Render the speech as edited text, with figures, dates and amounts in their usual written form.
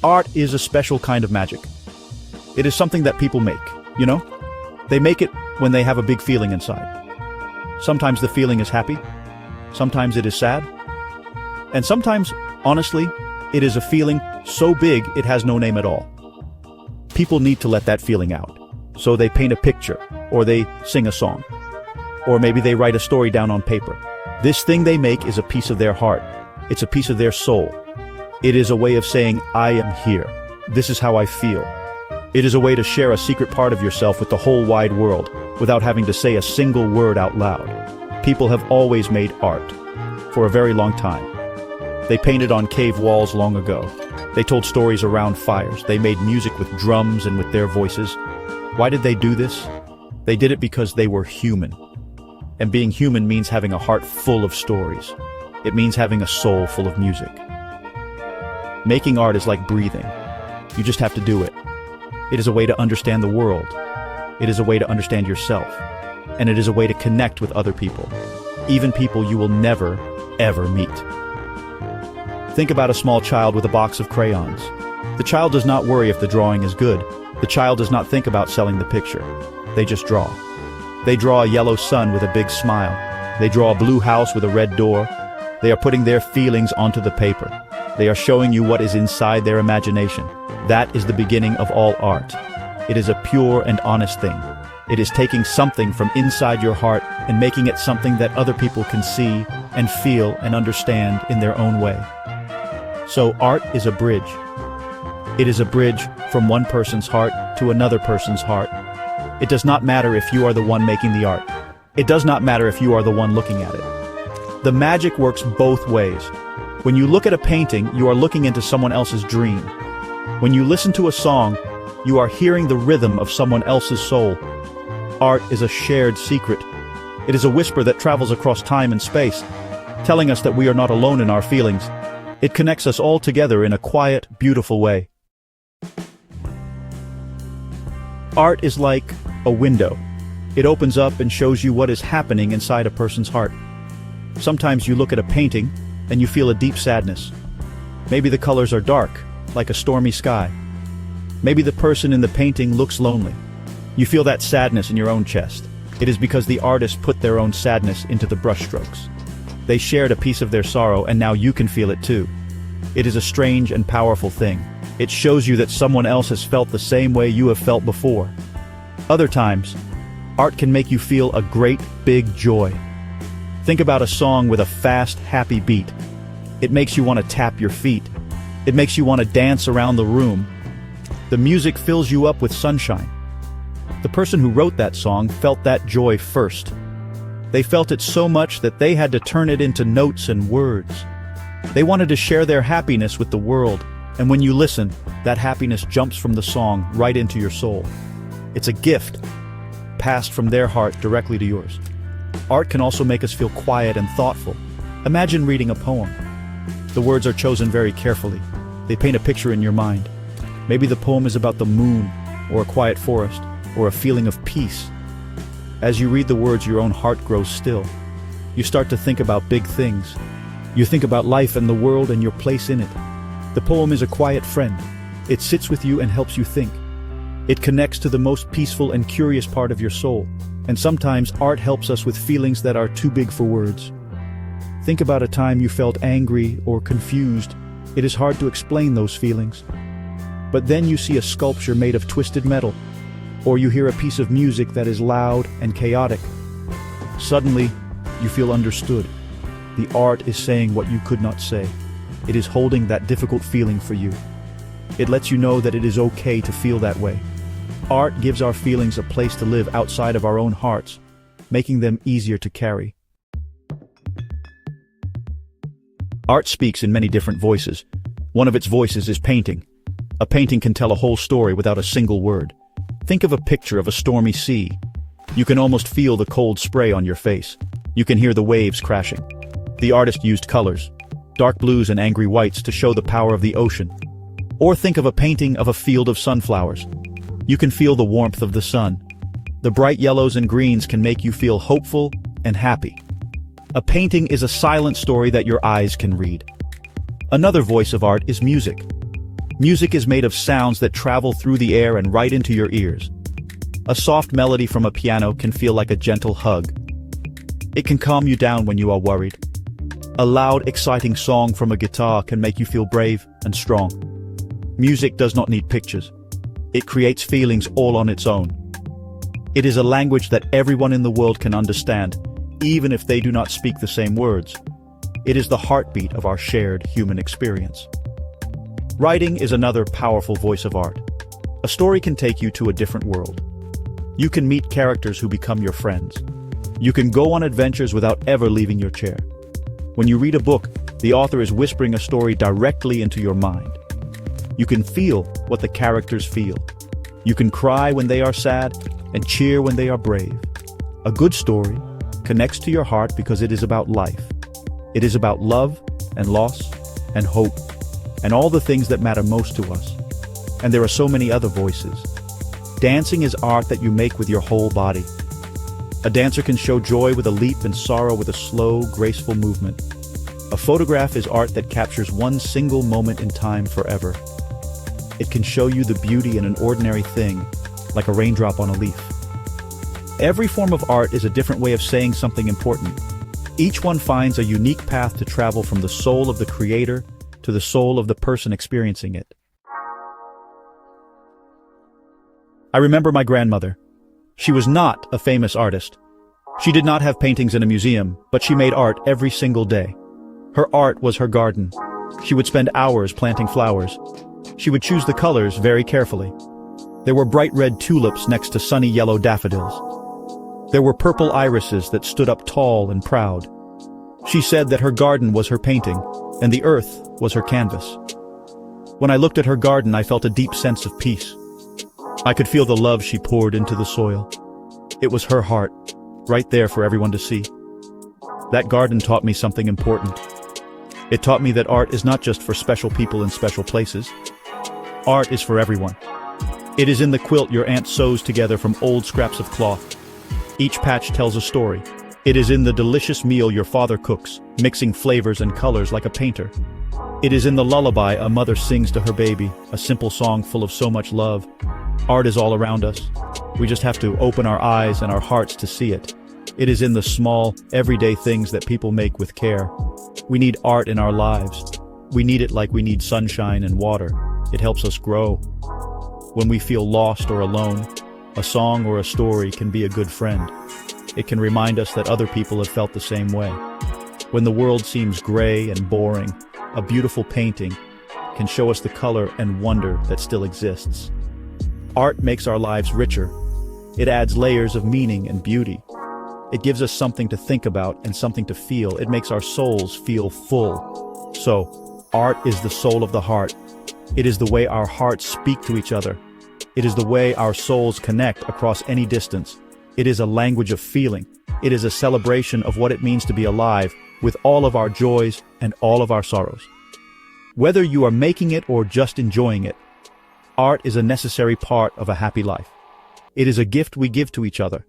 Art is a special kind of magic. It is something that people make, you know? They make it when they have a big feeling inside. Sometimes the feeling is happy, sometimes it is sad, and sometimes, honestly, it is a feeling so big it has no name at all. People need to let that feeling out, so they paint a picture, or they sing a song, or maybe they write a story down on paper. This thing they make is a piece of their heart. It's a piece of their soul. It is a way of saying, I am here. This is how I feel. It is a way to share a secret part of yourself with the whole wide world without having to say a single word out loud. People have always made art for a very long time. They painted on cave walls long ago. They told stories around fires. They made music with drums and with their voices. Why did they do this? They did it because they were human. And being human means having a heart full of stories. It means having a soul full of music. Making art is like breathing. You just have to do it. It is a way to understand the world. It is a way to understand yourself. And it is a way to connect with other people, even people you will never, ever meet. Think about a small child with a box of crayons. The child does not worry if the drawing is good. The child does not think about selling the picture. They just draw. They draw a yellow sun with a big smile. They draw a blue house with a red door. They are putting their feelings onto the paper. They are showing you what is inside their imagination. That is the beginning of all art. It is a pure and honest thing. It is taking something from inside your heart and making it something that other people can see and feel and understand in their own way. So art is a bridge. It is a bridge from one person's heart to another person's heart. It does not matter if you are the one making the art. It does not matter if you are the one looking at it. The magic works both ways. When you look at a painting, you are looking into someone else's dream. When you listen to a song, you are hearing the rhythm of someone else's soul. Art is a shared secret. It is a whisper that travels across time and space, telling us that we are not alone in our feelings. It connects us all together in a quiet, beautiful way. Art is like a window. It opens up and shows you what is happening inside a person's heart. Sometimes you look at a painting and you feel a deep sadness. Maybe the colors are dark, like a stormy sky. Maybe the person in the painting looks lonely. You feel that sadness in your own chest. It is because the artist put their own sadness into the brushstrokes. They shared a piece of their sorrow, and now you can feel it too. It is a strange and powerful thing. It shows you that someone else has felt the same way you have felt before. Other times, art can make you feel a great big joy. Think about a song with a fast, happy beat. It makes you want to tap your feet. It makes you want to dance around the room. The music fills you up with sunshine. The person who wrote that song felt that joy first. They felt it so much that they had to turn it into notes and words. They wanted to share their happiness with the world, and when you listen, that happiness jumps from the song right into your soul. It's a gift, passed from their heart directly to yours. Art can also make us feel quiet and thoughtful. Imagine reading a poem. The words are chosen very carefully. They paint a picture in your mind. Maybe the poem is about the moon, or a quiet forest, or a feeling of peace. As you read the words, your own heart grows still. You start to think about big things. You think about life and the world and your place in it. The poem is a quiet friend. It sits with you and helps you think. It connects to the most peaceful and curious part of your soul. And sometimes art helps us with feelings that are too big for words. Think about a time you felt angry or confused. It is hard to explain those feelings. But then you see a sculpture made of twisted metal, or you hear a piece of music that is loud and chaotic. Suddenly, you feel understood. The art is saying what you could not say. It is holding that difficult feeling for you. It lets you know that it is okay to feel that way. Art gives our feelings a place to live outside of our own hearts, making them easier to carry. Art speaks in many different voices. One of its voices is painting. A painting can tell a whole story without a single word. Think of a picture of a stormy sea. You can almost feel the cold spray on your face. You can hear the waves crashing. The artist used colors, dark blues and angry whites, to show the power of the ocean. Or think of a painting of a field of sunflowers. You can feel the warmth of the sun. The bright yellows and greens can make you feel hopeful and happy. A painting is a silent story that your eyes can read. Another voice of art is music. Music is made of sounds that travel through the air and right into your ears. A soft melody from a piano can feel like a gentle hug. It can calm you down when you are worried. A loud, exciting song from a guitar can make you feel brave and strong. Music does not need pictures. It creates feelings all on its own. It is a language that everyone in the world can understand, even if they do not speak the same words. It is the heartbeat of our shared human experience. Writing is another powerful voice of art. A story can take you to a different world. You can meet characters who become your friends. You can go on adventures without ever leaving your chair. When you read a book, the author is whispering a story directly into your mind. You can feel what the characters feel. You can cry when they are sad and cheer when they are brave. A good story connects to your heart because it is about life. It is about love and loss and hope and all the things that matter most to us. And there are so many other voices. Dancing is art that you make with your whole body. A dancer can show joy with a leap and sorrow with a slow, graceful movement. A photograph is art that captures one single moment in time forever. It can show you the beauty in an ordinary thing, like a raindrop on a leaf. Every form of art is a different way of saying something important. Each one finds a unique path to travel from the soul of the creator to the soul of the person experiencing it. I remember my grandmother. She was not a famous artist. She did not have paintings in a museum, but she made art every single day. Her art was her garden. She would spend hours planting flowers. She would choose the colors very carefully. There were bright red tulips next to sunny yellow daffodils. There were purple irises that stood up tall and proud. She said that her garden was her painting, and the earth was her canvas. When I looked at her garden, I felt a deep sense of peace. I could feel the love she poured into the soil. It was her heart, right there for everyone to see. That garden taught me something important. It taught me that art is not just for special people in special places. Art is for everyone. It is in the quilt your aunt sews together from old scraps of cloth. Each patch tells a story. It is in the delicious meal your father cooks, mixing flavors and colors like a painter. It is in the lullaby a mother sings to her baby, a simple song full of so much love. Art is all around us. We just have to open our eyes and our hearts to see it. It is in the small, everyday things that people make with care. We need art in our lives. We need it like we need sunshine and water. It helps us grow. When we feel lost or alone, a song or a story can be a good friend. It can remind us that other people have felt the same way. When the world seems gray and boring, a beautiful painting can show us the color and wonder that still exists. Art makes our lives richer. It adds layers of meaning and beauty. It gives us something to think about and something to feel. It makes our souls feel full. So, art is the soul of the heart. It is the way our hearts speak to each other. It is the way our souls connect across any distance. It is a language of feeling. It is a celebration of what it means to be alive, with all of our joys and all of our sorrows. Whether you are making it or just enjoying it, art is a necessary part of a happy life. It is a gift we give to each other.